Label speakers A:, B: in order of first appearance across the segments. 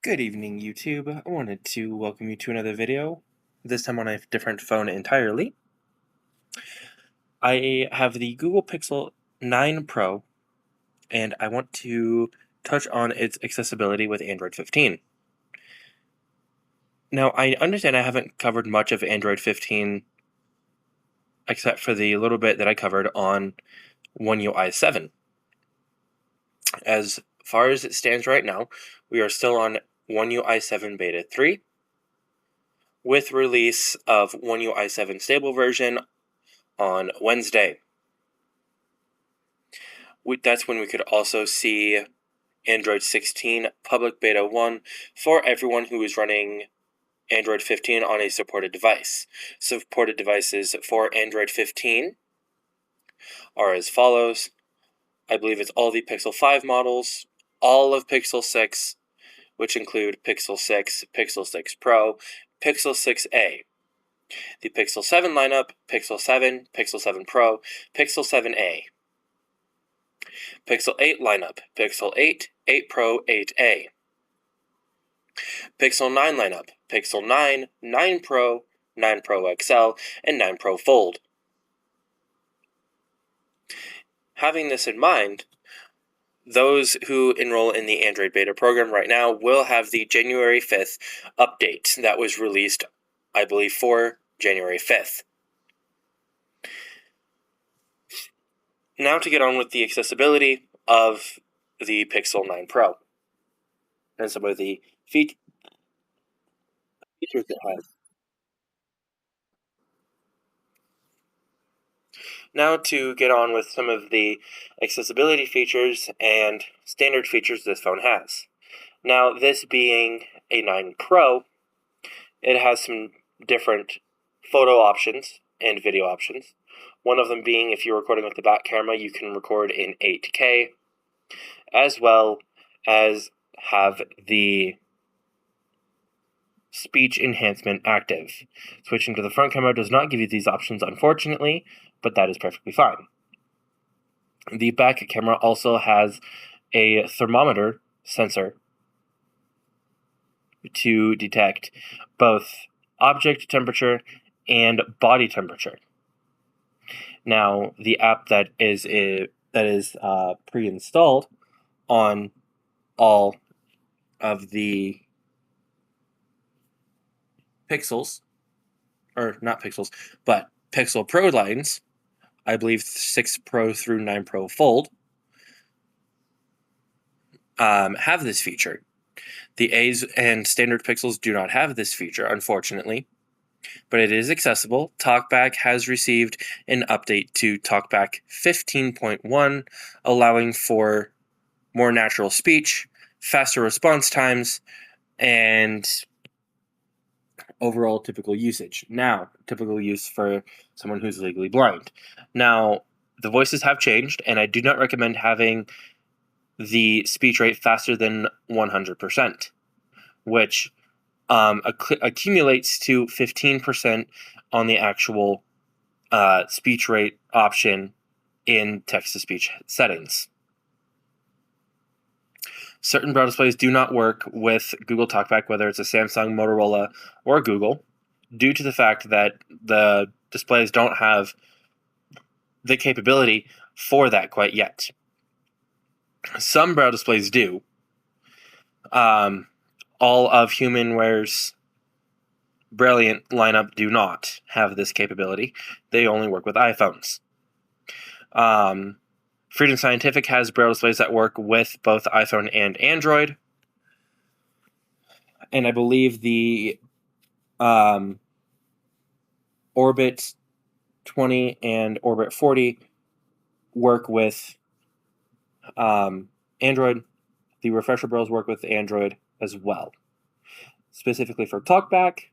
A: Good evening, YouTube. I wanted to welcome you to another video, this time on a different phone entirely. I have the Google Pixel 9 Pro, and I want to touch on its accessibility with Android 15. Now, I understand I haven't covered much of Android 15, except for the little bit that I covered on One UI 7. As far as it stands right now, we are still on One UI 7 Beta 3, with release of One UI 7 stable version on Wednesday. That's when we could also see Android 16 Public Beta 1 for everyone who is running Android 15 on a supported device. Supported devices for Android 15 are as follows. I believe it's all the Pixel 5 models, all of Pixel 6, which include Pixel 6, Pixel 6 Pro, Pixel 6a, the Pixel 7 lineup, Pixel 7, Pixel 7 Pro, Pixel 7a, Pixel 8 lineup, Pixel 8, 8 Pro, 8a, Pixel 9 lineup, Pixel 9, 9 Pro, 9 Pro XL, and 9 Pro Fold. Having this in mind, those who enroll in the Android beta program right now will have the January 5th update that was released, I believe, for January 5th. Now to get on with the accessibility of the Pixel 9 Pro and some of the features it has. Now to get on with some of the accessibility features and standard features this phone has. Now, this being a 9 Pro, it has some different photo options and video options. One of them being, if you're recording with the back camera, you can record in 8K, as well as have the speech enhancement active. Switching to the front camera does not give you these options, unfortunately, but that is perfectly fine. The back camera also has a thermometer sensor to detect both object temperature and body temperature. Now, the app that is pre-installed on all of the Pixels, or not Pixels, but Pixel Pro lines, I believe 6 Pro through 9 Pro Fold, have this feature. The A's and standard Pixels do not have this feature, unfortunately, but it is accessible. TalkBack has received an update to TalkBack 15.1, allowing for more natural speech, faster response times, and overall typical usage. Now, typical use for someone who's legally blind. Now, the voices have changed, and I do not recommend having the speech rate faster than 100%, which accumulates to 15% on the actual speech rate option in text-to-speech settings. Certain brow displays do not work with Google TalkBack, whether it's a Samsung, Motorola, or Google, due to the fact that the displays don't have the capability for that quite yet. Some brow displays do. All of HumanWare's Brilliant lineup do not have this capability. They only work with iPhones. Freedom Scientific has braille displays that work with both iPhone and Android. And I believe the Orbit 20 and Orbit 40 work with Android. The refresher brailles work with Android as well. Specifically for TalkBack,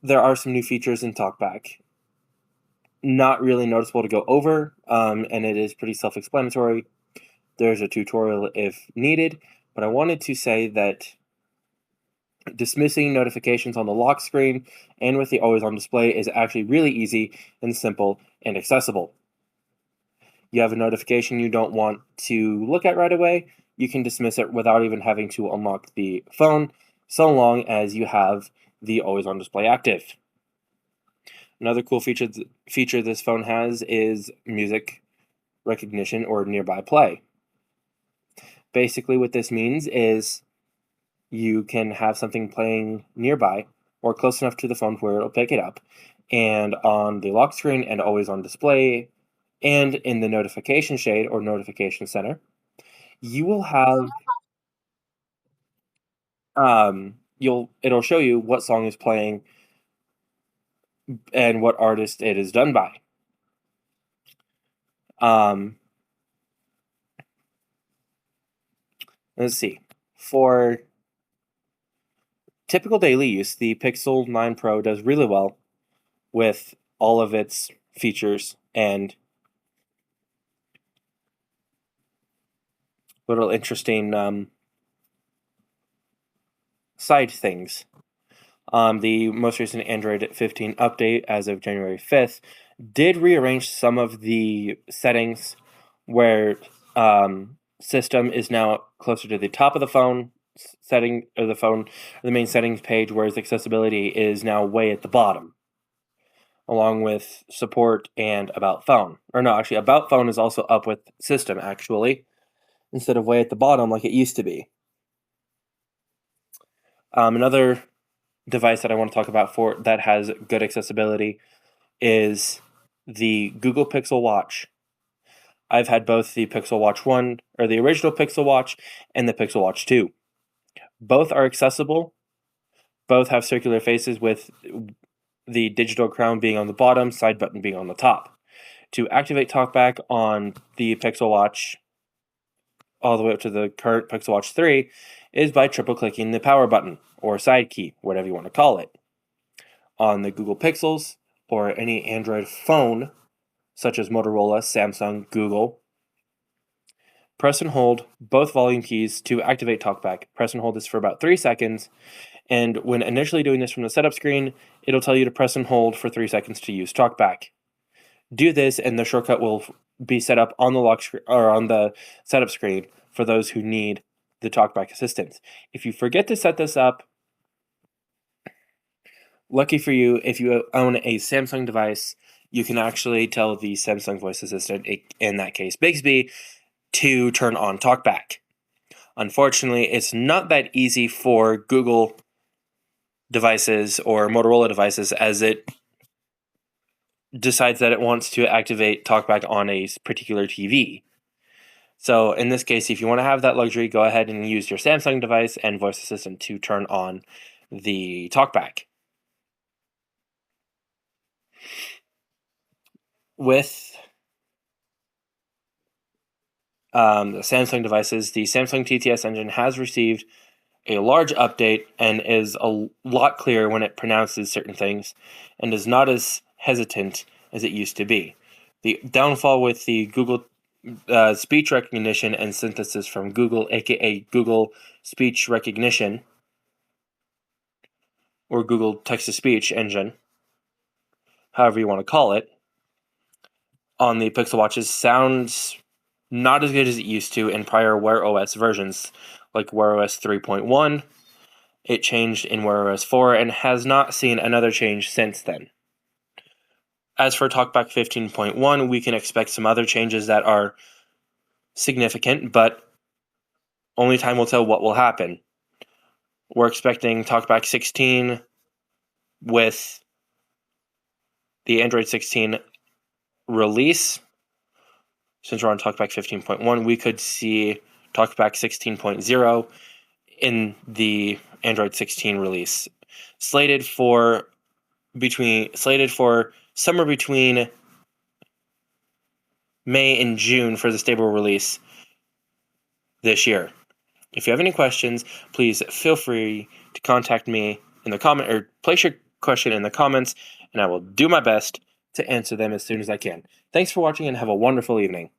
A: there are some new features in TalkBack. Not really noticeable to go over, and it is pretty self-explanatory. There's a tutorial if needed, but I wanted to say that dismissing notifications on the lock screen and with the always on display is actually really easy and simple and accessible. You have a notification you don't want to look at right away, you can dismiss it without even having to unlock the phone, so long as you have the always on display active. Another cool feature this phone has is music recognition or nearby play. Basically, what this means is you can have something playing nearby or close enough to the phone where it'll pick it up, and on the lock screen and always on display and in the notification shade or notification center, you will have it'll show you what song is playing and what artist it is done by. Let's see. For typical daily use, the Pixel 9 Pro does really well with all of its features and little interesting side things. The most recent Android 15 update as of January 5th did rearrange some of the settings where system is now closer to the top of the phone setting or the main settings page, whereas accessibility is now way at the bottom, along with support and about phone. Or no, actually about phone is also up with system actually, instead of way at the bottom like it used to be. Another device that I want to talk about for that has good accessibility is the Google Pixel Watch. I've had both the Pixel Watch 1, or the original Pixel Watch, and the Pixel Watch 2. Both are accessible. Both have circular faces with the digital crown being on the bottom, side button being on the top. To activate TalkBack on the Pixel Watch all the way up to the current Pixel Watch 3 is by triple clicking the power button, or side key, whatever you want to call it. On the Google Pixels, or any Android phone, such as Motorola, Samsung, Google, press and hold both volume keys to activate TalkBack. Press and hold this for about 3 seconds, and when initially doing this from the setup screen, it'll tell you to press and hold for 3 seconds to use TalkBack. Do this, and the shortcut will be set up on the lock screen or on the setup screen for those who need the TalkBack assistance. If you forget to set this up, lucky for you, if you own a Samsung device, you can actually tell the Samsung voice assistant, in that case Bixby, to turn on TalkBack. Unfortunately, it's not that easy for Google devices or Motorola devices, as it decides that it wants to activate TalkBack on a particular TV. So in this case, if you want to have that luxury, go ahead and use your Samsung device and voice assistant to turn on the TalkBack. With the Samsung devices, the Samsung TTS engine has received a large update and is a lot clearer when it pronounces certain things and is not as hesitant as it used to be. The downfall with the Google speech recognition and synthesis from Google, aka Google Speech Recognition, or Google Text-to-Speech engine, however you want to call it, on the Pixel Watches sounds not as good as it used to in prior Wear OS versions, like Wear OS 3.1. It changed in Wear OS 4 and has not seen another change since then. As for TalkBack 15.1, we can expect some other changes that are significant, but only time will tell what will happen. We're expecting TalkBack 16 with the Android 16 release. Since we're on TalkBack 15.1, we could see TalkBack 16.0 in the Android 16 release, slated for somewhere between May and June for the stable release this year. If you have any questions, please feel free to contact me in the comment, or place your question in the comments, and I will do my best to answer them as soon as I can. Thanks for watching and have a wonderful evening.